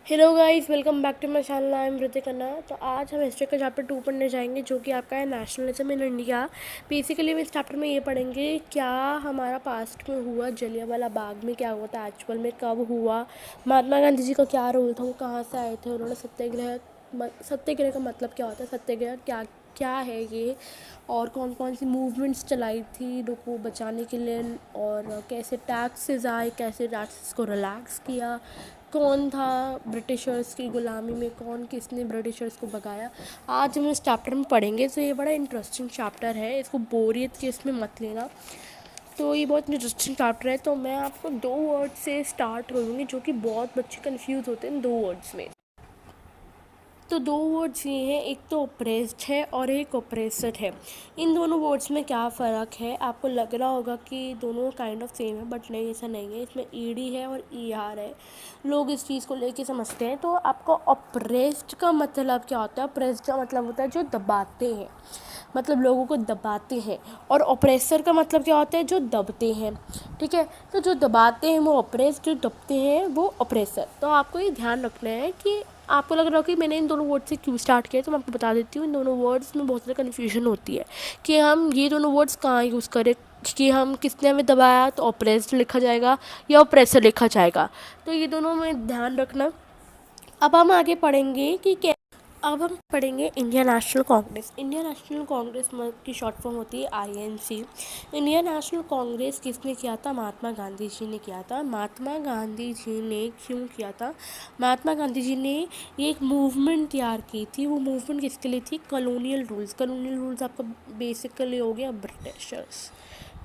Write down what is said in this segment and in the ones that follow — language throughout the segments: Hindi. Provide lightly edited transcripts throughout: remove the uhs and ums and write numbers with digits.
Hello guys, welcome back to my channel. I am Ritika. तो आज हम हिस्ट्री का चैप्टर 2 पढ़ने जाएंगे, जो कि आपका है नेशनलिज्म इन इंडिया। बेसिकली हम इस चैप्टर में ये पढ़ेंगे क्या हमारा पास्ट में हुआ, जलियांवाला बाग में क्या हुआ था, एक्चुअल में कब हुआ, महात्मा गांधी जी का क्या रोल था, वो कहाँ से आए थे, उन्होंने सत्याग्रह का मतलब क्या होता है, सत्याग्रह क्या क्या है ये, और कौन कौन सी मूवमेंट्स चलाई थी लोगों को बचाने के लिए, और कैसे टैक्सेस आए, कैसे टैक्सेस को रिलैक्स किया, कौन था ब्रिटिशर्स की गुलामी में, कौन किसने ब्रिटिशर्स को भगाया। आज हम इस चैप्टर में पढ़ेंगे। तो ये बड़ा इंटरेस्टिंग चैप्टर है, इसको बोरियत के इसमें मत लेना। तो ये बहुत इंटरेस्टिंग चैप्टर है। तो मैं आपको 2 वर्ड से स्टार्ट करूँगी, जो कि बहुत बच्चे कंफ्यूज होते हैं 2 वर्ड्स में। तो 2 वर्ड्स ये हैं, एक तो ओप्रेस्ड है और एक ओप्रेसर है। इन दोनों वर्ड्स में क्या फ़र्क है? आपको लग रहा होगा कि दोनों काइंड ऑफ सेम है, बट नहीं, ऐसा नहीं है। इसमें ईडी है और ईआर है। लोग इस चीज़ को लेके समझते हैं। तो आपको ओप्रेस्ड का मतलब क्या होता है? ओप्रेस्ड का मतलब होता है जो दबाते हैं, मतलब लोगों को दबाते हैं। और ओप्रेसर का मतलब क्या होता है? जो दबते हैं। ठीक है, तो जो दबाते हैं वो ओप्रेस, जो दबते हैं वो ओप्रेसर। तो आपको ये ध्यान रखना है कि आपको लग रहा हो कि मैंने इन दोनों वर्ड से क्यों स्टार्ट किया, तो मैं आपको बता देती हूँ। इन दोनों वर्ड्स में बहुत ज़्यादा कन्फ्यूजन होती है कि हम ये दोनों वर्ड्स कहाँ यूज़ करें, कि हम किसने हमें दबाया तो ऑप्रेस्ड लिखा जाएगा या ऑप्रेसर लिखा जाएगा। तो ये दोनों में ध्यान रखना। अब हम आगे पढ़ेंगे कि अब हम पढ़ेंगे Indian national Congress. Indian national Congress की शॉर्ट फॉर्म होती है आईएनसी। इंडियन नेशनल कांग्रेस किसने किया था? महात्मा गांधी जी ने किया था। महात्मा गांधी जी ने क्यों किया था? महात्मा गांधी जी ने एक मूवमेंट तैयार की थी। वो मूवमेंट किसके लिए थी? Colonial rules. कॉलोनियल रूल्स आपका बेसिकली हो गया ब्रिटिशर्स।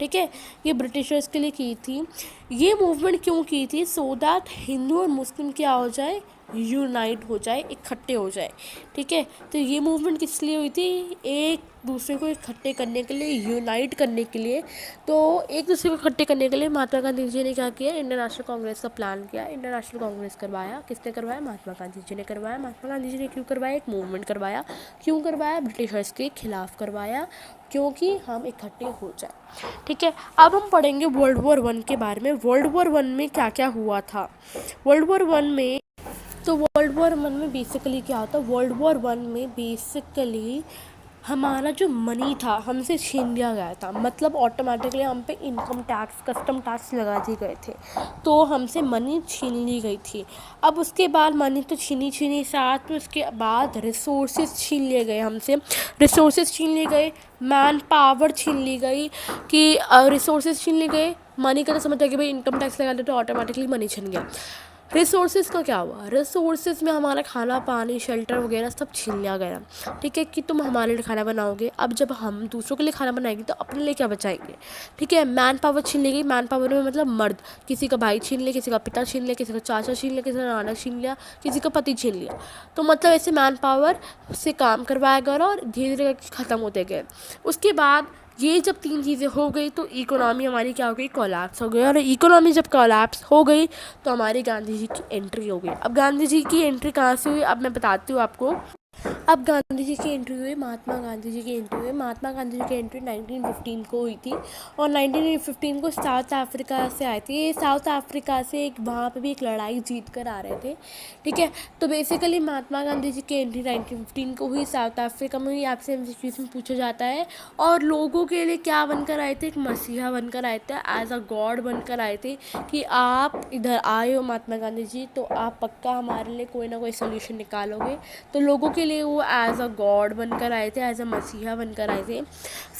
ठीक है, ये ब्रिटिशर्स के लिए की थी। ये मूवमेंट क्यों की थी? सो दैट हिंदू और मुस्लिम क्या हो जाए, यूनाइट हो जाए, इकट्ठे हो जाए। ठीक है, तो ये मूवमेंट किस लिए हुई थी? एक दूसरे को इकट्ठे करने के लिए, यूनाइट करने के लिए। तो एक दूसरे को इकट्ठे करने के लिए महात्मा गांधी जी ने क्या किया? इंडियन नेशनल कांग्रेस का प्लान किया। इंडियन नेशनल कांग्रेस करवाया। किसने करवाया? महात्मा गांधी जी ने करवाया। महात्मा गांधी जी ने क्यों करवाया? एक मूवमेंट करवाया। क्यों करवाया? ब्रिटिशर्स के खिलाफ करवाया, क्योंकि हम इकट्ठे हो जाए। ठीक है, अब हम पढ़ेंगे वर्ल्ड वॉर 1 के बारे में। वर्ल्ड वॉर 1 में क्या क्या हुआ था? वर्ल्ड वॉर 1 में वर्ल्ड वॉर 1 में बेसिकली क्या होता है? वर्ल्ड वॉर 1 में बेसिकली हमारा जो मनी था हमसे छीन लिया गया था। मतलब ऑटोमेटिकली हम पे इनकम टैक्स, कस्टम टैक्स लगा दिए गए थे। तो हमसे मनी छीन ली गई थी। अब उसके बाद मनी तो छीनी साथ में उसके बाद रिसोर्सेज छीन लिए गए हमसे। रिसोर्सेज छीन लिए गए, मैन पावर छीन ली गई। कि रिसोर्सेज छीन लिए गए, मनी का तो समझ आ कि भाई इनकम टैक्स लगा दे तो ऑटोमेटिकली मनी छीन गया। रिसोर्सेज का क्या हुआ? रिसोर्सेज में हमारा खाना पानी शेल्टर वगैरह सब छीन लिया गया। ठीक है, कि तुम हमारे लिए खाना बनाओगे। अब जब हम दूसरों के लिए खाना बनाएंगे तो अपने लिए क्या बचाएंगे? ठीक है, मैन पावर छीन ली गई। मैन पावर में मतलब मर्द, किसी का भाई छीन लिया, किसी का पिता छीन लिया, किसी का चाचा छीन लिया, किसी का नाना छीन लिया, किसी का पति छीन लिया। तो मतलब ऐसे मैन पावर से काम करवाया गया और धीरे धीरे ख़त्म होते गए। उसके बाद ये जब 3 चीज़ें हो गई तो इकोनॉमी हमारी क्या हो गई? कोलैप्स हो गई। और इकोनॉमी जब कोलैप्स हो गई तो हमारी गांधी जी की एंट्री हो गई। अब गांधी जी की एंट्री कहाँ से हुई? अब मैं बताती हूँ आपको। अब गांधी जी की एंट्री हुई, महात्मा गांधी जी की एंट्री हुई। महात्मा गांधी जी की एंट्री 1915 को हुई थी। और 1915 को साउथ अफ्रीका से आए थे। ये साउथ अफ्रीका से एक वहाँ पे भी एक लड़ाई जीत कर आ रहे थे। ठीक है, तो बेसिकली महात्मा गांधी जी की एंट्री 1915 को हुई साउथ अफ्रीका में हुई। आपसे एमसीक्यूज़ में पूछा जाता है। और लोगों के लिए क्या बनकर आए थे? एक मसीहा बनकर आए थे, एज अ गॉड बनकर आए थे कि आप इधर आए हो महात्मा गांधी जी, तो आप पक्का हमारे लिए कोई ना कोई सोल्यूशन निकालोगे। तो लोगों के लिए वो एज अ गॉड बनकर आए थे, एज अ मसीहा बनकर आए थे।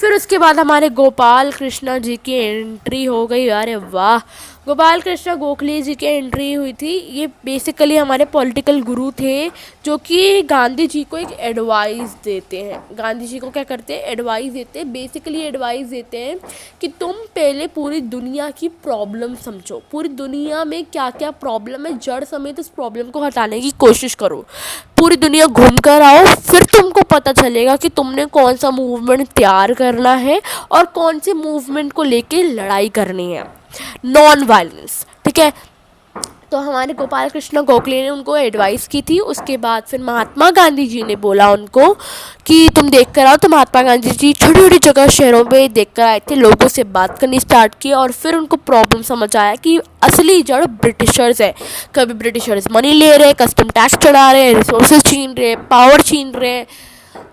फिर उसके बाद हमारे गोपाल कृष्ण जी की एंट्री हो गई। अरे वाह, गोपाल कृष्ण गोखले जी की एंट्री हुई थी। ये बेसिकली हमारे पॉलिटिकल गुरु थे, जो कि गांधी जी को एक एडवाइस देते हैं। गांधी जी को क्या करते हैं? एडवाइस देते हैं। बेसिकली एडवाइस देते हैं कि तुम पहले पूरी दुनिया की प्रॉब्लम समझो, पूरी दुनिया में क्या क्या प्रॉब्लम है, जड़ समेत इस प्रॉब्लम को हटाने की कोशिश करो। पूरी दुनिया घूम कर आओ, फिर तुमको पता चलेगा कि तुमने कौन सा मूवमेंट तैयार करना है और कौन से मूवमेंट को लेके लड़ाई करनी है। Non violence. ठीक है, तो हमारे गोपाल कृष्ण गोखले ने उनको एडवाइस की थी। उसके बाद फिर महात्मा गांधी जी ने बोला उनको कि तुम देख कर आओ। तो महात्मा गांधी जी छोटी छोटी जगह शहरों में देख कर आए थे, लोगों से बात करनी स्टार्ट की और फिर उनको प्रॉब्लम समझ आया कि असली जड़ ब्रिटिशर्स है। कभी ब्रिटिशर्स मनी ले रहे, कस्टम टैक्स चढ़ा रहे, रिसोर्सेज छीन रहे, पावर छीन रहे,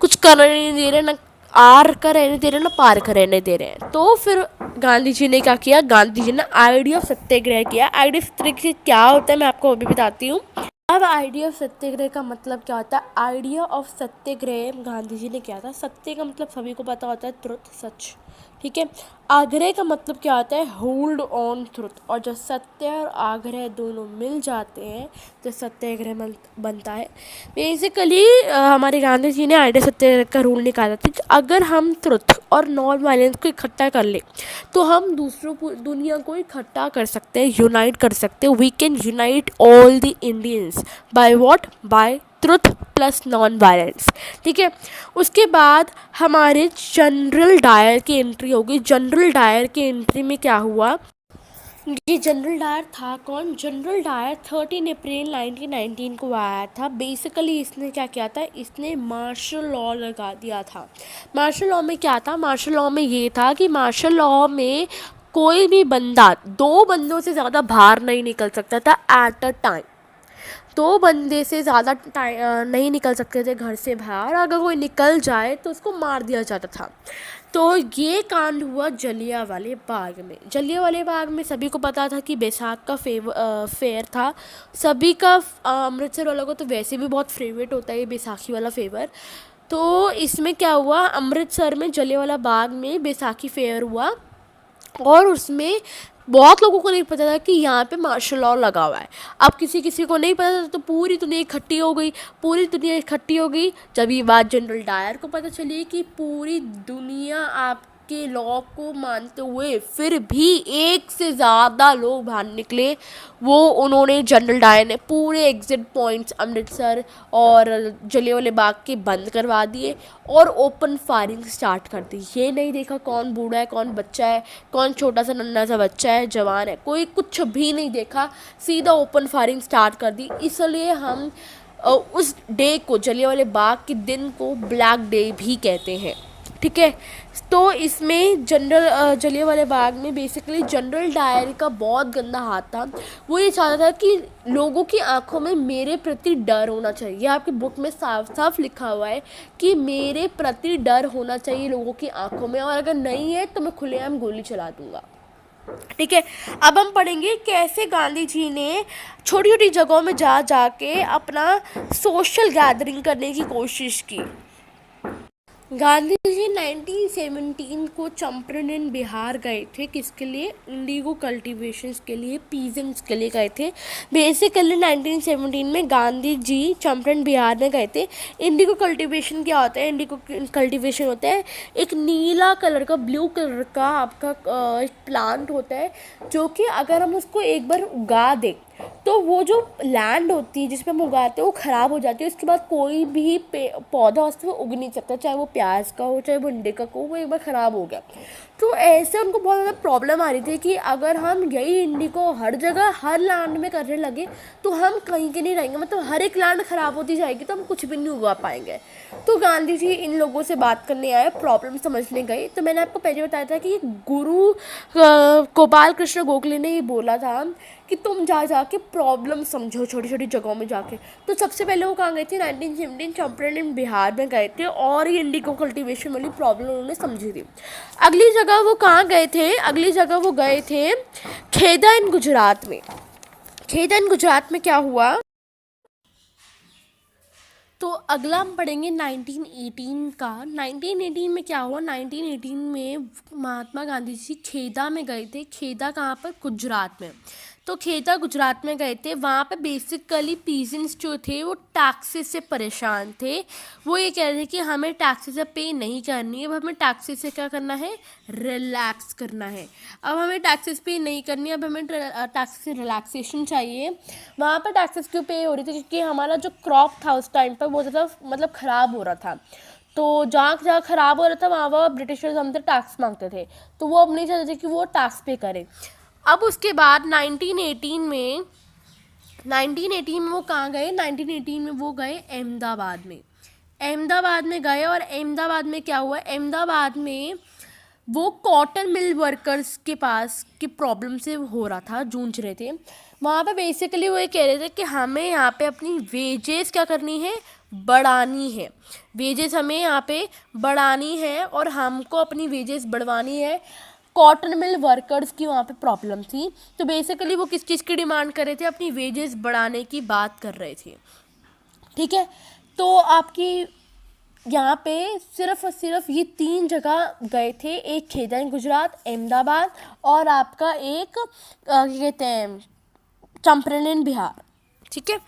कुछ करने नहीं दे रहे, ना आर का रहने दे रहे ना पार का रहने दे रहे हैं। तो फिर गांधी जी ने क्या किया, गांधी जी ने आइडिया ऑफ सत्याग्रह किया। आइडिया ऑफ सत्याग्रह क्या होता है मैं आपको अभी बताती हूँ। अब आइडिया ऑफ सत्याग्रह का मतलब क्या होता है। आइडिया ऑफ सत्याग्रह गांधी जी ने किया था। सत्य का मतलब सभी को पता होता है, ट्रुथ, सच, ठीक है। आग्रह का मतलब क्या होता है, होल्ड ऑन ट्रुथ। और जब सत्य और आग्रह दोनों मिल जाते हैं तो सत्याग्रह बनता है। बेसिकली हमारे गांधी जी ने आइडिया सत्याग्रह का रूल निकाला था कि अगर हम ट्रुथ और नॉन वायलेंस को इकट्ठा कर लें तो हम दूसरों को, दुनिया को इकट्ठा कर सकते हैं, यूनाइट कर सकते हैं। We can unite all the Indians by what, by truth plus non violence, ठीक है। उसके बाद हमारे जनरल डायर की एंट्री होगी। जनरल डायर की एंट्री में क्या हुआ, ये जनरल डायर था कौन, जनरल डायर 13 अप्रैल 1919 को आया था। बेसिकली इसने क्या किया था, इसने मार्शल लॉ लगा दिया था। मार्शल लॉ में क्या था, मार्शल लॉ में ये था कि मार्शल लॉ में कोई भी बंदा 2 बंदों से ज़्यादा बाहर नहीं निकल सकता था एट अ टाइम। 2 बंदे से ज़्यादा नहीं निकल सकते थे घर से बाहर। अगर कोई निकल जाए तो उसको मार दिया जाता था। तो ये कांड हुआ जलियांवाले बाग में। जलियांवाले बाग में सभी को पता था कि बैसाख का फेयर था सभी का। अमृतसर वालों को तो वैसे भी बहुत फेवरेट होता है ये बैसाखी वाला फेवर। तो इसमें क्या हुआ, अमृतसर में जलियांवाला बाग में बैसाखी फेयर हुआ और उसमें बहुत लोगों को नहीं पता था कि यहाँ पे मार्शल लॉ लगा हुआ है। अब किसी किसी को नहीं पता था तो पूरी दुनिया इकट्ठी हो गई। पूरी दुनिया इकट्ठी हो गई जब ये बात जनरल डायर को पता चली कि पूरी दुनिया आपके लॉ को मानते हुए फिर भी एक से ज़्यादा लोग बाहर निकले। वो उन्होंने, जनरल डायर ने पूरे एग्जिट पॉइंट्स अमृतसर और जलियांवाले बाग के बंद करवा दिए और ओपन फायरिंग स्टार्ट कर दी। ये नहीं देखा कौन बूढ़ा है, कौन बच्चा है, कौन छोटा सा नन्हा सा बच्चा है, जवान है, कोई कुछ भी नहीं देखा, सीधा ओपन फायरिंग स्टार्ट कर दी। इसलिए हम उस डे को, जलियांवाले बाग के दिन को ब्लैक डे भी कहते हैं, ठीक है। तो इसमें जलियांवाले बाग में बेसिकली जनरल डायर का बहुत गंदा हाथ था। वो ये चाहता था कि लोगों की आंखों में मेरे प्रति डर होना चाहिए। आपकी बुक में साफ साफ लिखा हुआ है कि मेरे प्रति डर होना चाहिए लोगों की आंखों में, और अगर नहीं है तो मैं खुलेआम गोली चला दूंगा, ठीक है। अब हम पढ़ेंगे कैसे गांधी जी ने छोटी छोटी जगहों में जा जाके अपना सोशल गैदरिंग करने की कोशिश की। गांधी जी 1917 को चंपारण बिहार गए थे। किसके लिए, इंडिगो कल्टीवेशंस के लिए, पीजेंट्स के लिए गए थे। बेसिकली 1917 में गांधी जी चंपारण बिहार में गए थे। इंडिगो कल्टीवेशन क्या होता है, इंडिगो कल्टीवेशन होता है एक नीला कलर का, ब्लू कलर का आपका एक प्लांट होता है जो कि अगर हम उसको एक बार उगा दें तो वो जो लैंड होती है जिसपे हम उगाते हैं वो ख़राब हो जाती है। उसके बाद कोई भी पौधा उस पर उग नहीं सकता, चाहे वो प्याज का हो चाहे वो भिंडी का हो, वो एक बार ख़राब हो गया। तो ऐसे उनको बहुत ज़्यादा प्रॉब्लम आ रही थी कि अगर हम यही इंडिगो हर जगह हर लैंड में करने लगे तो हम कहीं के नहीं रहेंगे, मतलब हर एक लैंड ख़राब होती जाएगी तो हम कुछ भी नहीं उगा पाएंगे। तो गांधी जी इन लोगों से बात करने आए, प्रॉब्लम समझने गए। तो मैंने आपको पहले बताया था कि गुरु गोपाल कृष्ण गोखले ने ही बोला था कि तुम जा के प्रॉब्लम समझो छोटी छोटी जगहों में जाके। तो सबसे पहले वो कहाँ गए थे, 1917 चंपारण बिहार में गए थे और ये इंडिगो कल्टीवेशन वाली प्रॉब्लम उन्होंने समझी थी। अगली जगह वो कहाँ गए थे, अगली जगह वो गए थे खेदा इन गुजरात में। खेदा इन गुजरात में क्या हुआ, तो अगला हम पढ़ेंगे 1918 का। 1918 में क्या हुआ, 1918 में महात्मा गांधी जी खेदा में गए थे। खेदा कहाँ पर, गुजरात में। तो खेदा गुजरात में गए थे। वहाँ पे बेसिकली पीजेंट्स जो थे वो टैक्सेस से परेशान थे। वो ये कह रहे थे कि हमें टैक्सेस पे नहीं करनी है, अब हमें टैक्सेस से क्या करना है, रिलैक्स करना है। अब हमें टैक्सेस पे नहीं करनी है, अब हमें टैक्सेस से रिलैक्सेशन चाहिए। वहाँ पर टैक्सेस क्यों पे हो रही थी, क्योंकि हमारा जो क्रॉप था उस टाइम पर बहुत ज़्यादा मतलब ख़राब हो रहा था। तो जहाँ जहाँ ख़राब हो रहा था वहाँ वहाँ ब्रिटिशर्स हमसे टैक्स मांगते थे, तो वो अब नहीं चाहते थे कि वो टैक्स पे करें। अब उसके बाद 1918 में 1918 में वो कहाँ गए, 1918 में वो गए अहमदाबाद में। अहमदाबाद में गए और अहमदाबाद में क्या हुआ, अहमदाबाद में वो कॉटन मिल वर्कर्स के पास की प्रॉब्लम से हो रहा था, जूझ रहे थे। वहाँ पे बेसिकली वो ये कह रहे थे कि हमें यहाँ पे अपनी वेजेस क्या करनी है, बढ़ानी है। वेजेस हमें यहाँ पे बढ़ानी है और हमको अपनी वेजेस बढ़वानी है। कॉटन मिल वर्कर्स की वहाँ पे प्रॉब्लम थी, तो बेसिकली वो किस चीज़ की डिमांड कर रहे थे, अपनी वेजेस बढ़ाने की बात कर रहे थे। ठीक है, तो आपकी यहाँ पे सिर्फ और सिर्फ ये 3 जगह गए थे, एक खेदन गुजरात, अहमदाबाद और आपका एक क्या कहते हैं, चंपारण बिहार। ठीक है,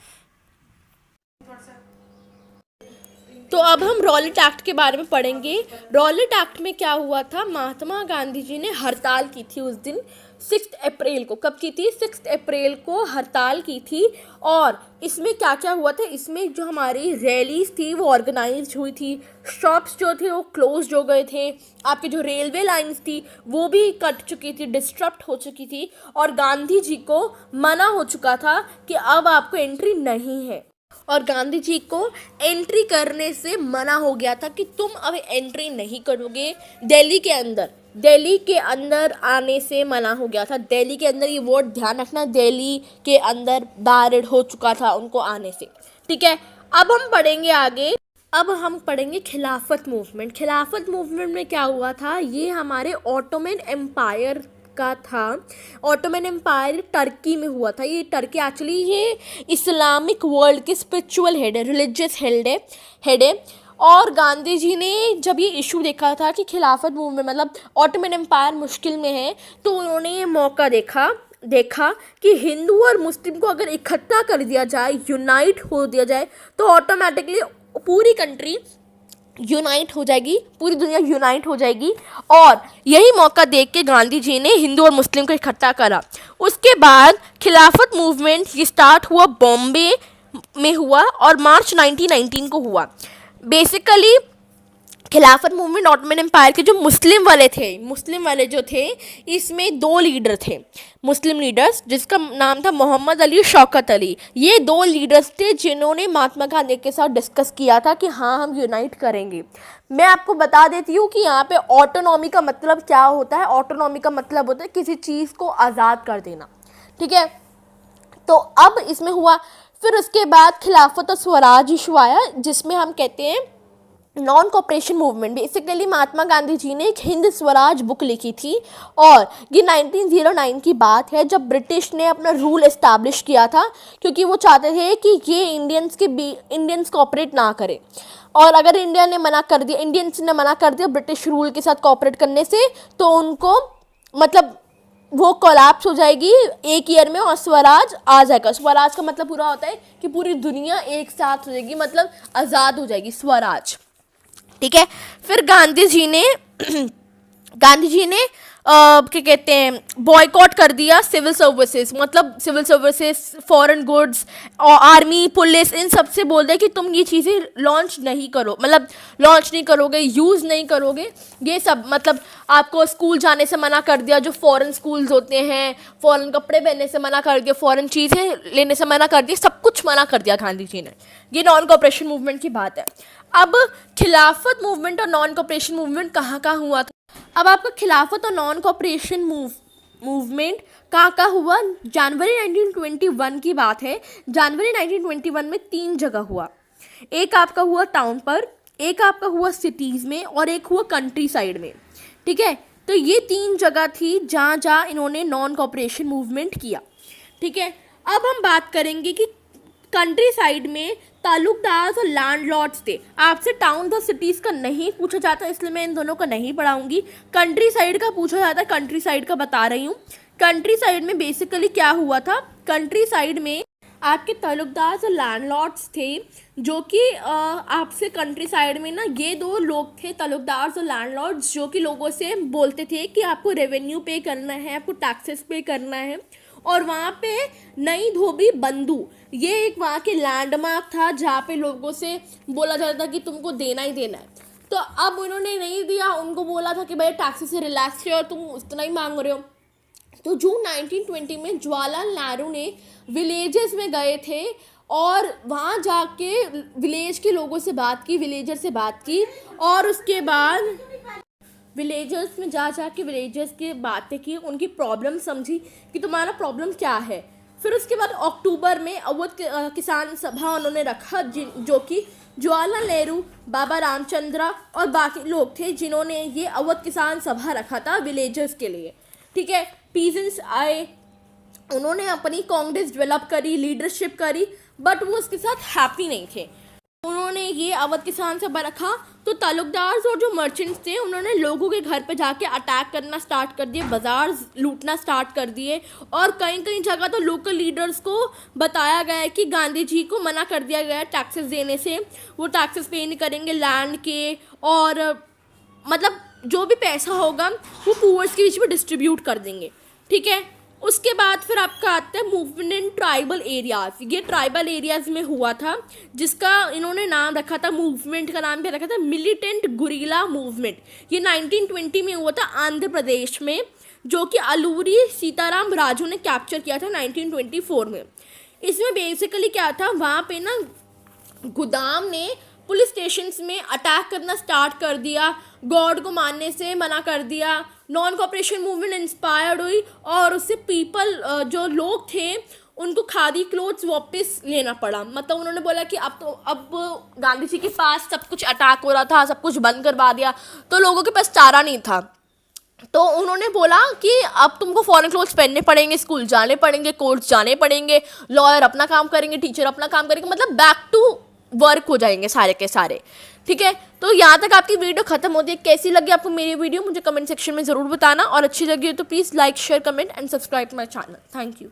तो अब हम रॉलेट एक्ट के बारे में पढ़ेंगे। रॉलेट एक्ट में क्या हुआ था, महात्मा गांधी जी ने हड़ताल की थी उस दिन 6 अप्रैल को। कब की थी, 6 अप्रैल को हड़ताल की थी। और इसमें क्या क्या हुआ था, इसमें जो हमारी रैलीज थी वो ऑर्गेनाइज हुई थी, शॉप्स जो थे वो क्लोज हो गए थे, आपके जो रेलवे लाइंस थी वो भी कट चुकी थी, डिस्टर्ब हो चुकी थी, और गांधी जी को मना हो चुका था कि अब आपको एंट्री नहीं है। और गांधी जी को एंट्री करने से मना हो गया था कि तुम अब एंट्री नहीं करोगे दिल्ली के अंदर आने से मना हो गया था। दिल्ली के अंदर, ये वर्ड ध्यान रखना, दिल्ली के अंदर बैरियड हो चुका था उनको आने से। ठीक है, अब हम पढ़ेंगे आगे। अब हम पढ़ेंगे खिलाफत मूवमेंट। खिलाफत मूवमेंट में क्या हुआ था, ये हमारे ऑटोमन एम्पायर का था। ऑटोमन एम्पायर टर्की में हुआ था। ये टर्की एक्चुअली ये इस्लामिक वर्ल्ड के स्पिरिचुअल हेड है, रिलीजियस हेड है। और गांधी जी ने जब ये इशू देखा था कि खिलाफत मूवमेंट मतलब ऑटोमन एम्पायर मुश्किल में है, तो उन्होंने ये मौका देखा कि हिंदू और मुस्लिम को अगर इकट्ठा कर दिया जाए, यूनाइट हो दिया जाए, तो ऑटोमेटिकली पूरी कंट्री यूनाइट हो जाएगी, पूरी दुनिया यूनाइट हो जाएगी। और यही मौका देख के गांधी जी ने हिंदू और मुस्लिम को इकट्ठा करा। उसके बाद खिलाफत मूवमेंट ये स्टार्ट हुआ बॉम्बे में हुआ और मार्च 1919 को हुआ। बेसिकली खिलाफत मूवमेंट ऑटोमन एम्पायर के जो मुस्लिम वाले जो थे, इसमें 2 लीडर थे, मुस्लिम लीडर्स, जिसका नाम था मोहम्मद अली और शौकत अली। ये 2 लीडर्स थे जिन्होंने महात्मा गांधी के साथ डिस्कस किया था कि हाँ हम यूनाइट करेंगे। मैं आपको बता देती हूँ कि यहाँ पे ऑटोनॉमी का मतलब क्या होता है। ऑटोनॉमी का मतलब होता है किसी चीज़ को आज़ाद कर देना। ठीक है, तो अब इसमें हुआ। फिर उसके बाद खिलाफत और स्वराज इशू आया, जिसमें हम कहते हैं non cooperation movement. Basically Mahatma Gandhi ji ने एक हिंद स्वराज बुक लिखी थी, और ये 1909 की बात है, जब ब्रिटिश ने अपना रूल इस्टेब्लिश किया था, क्योंकि वो चाहते थे कि ये इंडियंस कॉपरेट ना करें। और अगर इंडियंस ने मना कर दिया ब्रिटिश रूल के साथ कॉपरेट करने से, तो उनको मतलब वो कोलैप्स हो जाएगी एक ईयर में और स्वराज आ जाएगा। स्वराज का मतलब पूरा होता है कि पूरी दुनिया एक साथ हो जाएगी, मतलब आज़ाद हो जाएगी, स्वराज। ठीक है, फिर गांधी जी ने क्या कहते हैं, बॉयकॉट कर दिया सिविल सर्विसेज, मतलब सिविल सर्विसेज, फॉरेन गुड्स और आर्मी, पुलिस, इन सब से बोल दे कि तुम ये चीज़ें लॉन्च नहीं करोगे, यूज़ नहीं करोगे, ये सब। मतलब आपको स्कूल जाने से मना कर दिया, जो फॉरेन स्कूल्स होते हैं, फॉरेन कपड़े पहनने से मना कर दिया, फॉरेन चीज़ें लेने से मना कर दिया, सब कुछ मना कर दिया गांधी जी ने। ये नॉन कॉपरेशन मूवमेंट की बात है। अब खिलाफत मूवमेंट और नॉन कॉपरेशन मूवमेंट कहाँ हुआ था। अब आपका खिलाफत और नॉन कॉपरेशन मूवमेंट कहाँ हुआ, जनवरी 1921 की बात है। जनवरी 1921 में 3 जगह हुआ। एक आपका हुआ टाउन पर, एक आपका हुआ सिटीज़ में, और एक हुआ कंट्री साइड में। ठीक है, तो ये 3 जगह थी जहाँ इन्होंने नॉन कॉपरेशन मूवमेंट किया। ठीक है, अब हम बात करेंगे कि कंट्री साइड में तालुकदार और लैंडलॉर्ड्स थे। आपसे टाउन और सिटीज़ का नहीं पूछा जाता, इसलिए मैं इन दोनों का नहीं पढ़ाऊंगी। कंट्री साइड का पूछा जाता है, कंट्री साइड का बता रही हूँ। कंट्री साइड में बेसिकली क्या हुआ था, कंट्री साइड में आपके तालुकदार और लैंडलॉर्ड्स थे, जो कि आपसे कंट्री साइड में ना ये 2 लोग थे, तालुकदार और लैंडलॉर्ड्स, जो कि लोगों से बोलते थे कि आपको रेवेन्यू पे करना है, आपको टैक्सेस पे करना है। और वहाँ पे नई धोबी बंधु, ये एक वहाँ के लैंडमार्क था जहाँ पे लोगों से बोला जाता था कि तुमको देना ही देना है। तो अब उन्होंने नहीं दिया, उनको बोला था कि भाई टैक्सी से रिलैक्स है और तुम उतना ही मांग रहे हो, तो जून 1920 में जवाहरलाल नेहरू ने विलेजेस में गए थे और वहाँ जाके विलेज के लोगों से बात की, विलेजर से बात की, और उसके बाद विलेजर्स में जा के विलेजर्स की बातें की, उनकी प्रॉब्लम समझी कि तुम्हारा प्रॉब्लम क्या है। फिर उसके बाद अक्टूबर में अवध किसान सभा उन्होंने रखा, जो कि जवाहरलाल नेहरू, बाबा रामचंद्र और बाकी लोग थे जिन्होंने ये अवध किसान सभा रखा था विलेजर्स के लिए। ठीक है, पीजेंट्स आए, उन्होंने अपनी कांग्रेस डेवलप करी, लीडरशिप करी, बट वो उसके साथ हैप्पी नहीं थे। उन्होंने ये अवध किसान सभा रखा तो तालुकदार्स और जो मर्चेंट्स थे उन्होंने लोगों के घर पे जाके अटैक करना स्टार्ट कर दिए, बाजार लूटना स्टार्ट कर दिए, और कई कई जगह तो लोकल लीडर्स को बताया गया है कि गांधी जी को मना कर दिया गया है टैक्सेस देने से, वो टैक्सेस पे नहीं करेंगे लैंड के, और मतलब जो भी पैसा होगा वो पुअर्स के बीच में डिस्ट्रीब्यूट कर देंगे। ठीक है, उसके बाद फिर आपका आता है मूवमेंट इन ट्राइबल एरियाज़। ये ट्राइबल एरियाज़ में हुआ था, जिसका इन्होंने नाम रखा था, मूवमेंट का नाम भी रखा था मिलिटेंट गुरिल्ला मूवमेंट। ये 1920 में हुआ था आंध्र प्रदेश में, जो कि अलूरी सीताराम राजू ने कैप्चर किया था 1924 में। इसमें बेसिकली क्या था, वहाँ पे ना गोदाम ने पुलिस स्टेशंस में अटैक करना स्टार्ट कर दिया, गॉड को मानने से मना कर दिया, नॉन कॉपरेशन मूवमेंट इंस्पायर्ड हुई, और उससे पीपल जो लोग थे उनको खादी क्लोथ्स वापस लेना पड़ा। मतलब उन्होंने बोला कि अब गांधी जी के पास सब कुछ अटैक हो रहा था, सब कुछ बंद करवा दिया, तो लोगों के पास चारा नहीं था, तो उन्होंने बोला कि अब तुमको फॉरेन क्लोथ्स पहनने पड़ेंगे, स्कूल जाने पड़ेंगे, कोर्ट्स जाने पड़ेंगे, लॉयर अपना काम करेंगे, टीचर अपना काम करेंगे, मतलब बैक टू वर्क हो जाएंगे सारे के सारे। ठीक है, तो यहाँ तक आपकी वीडियो खत्म होती है। कैसी लगी आपको मेरी वीडियो मुझे कमेंट सेक्शन में ज़रूर बताना, और अच्छी लगी हो तो please like, share, comment and subscribe my channel. Thank you.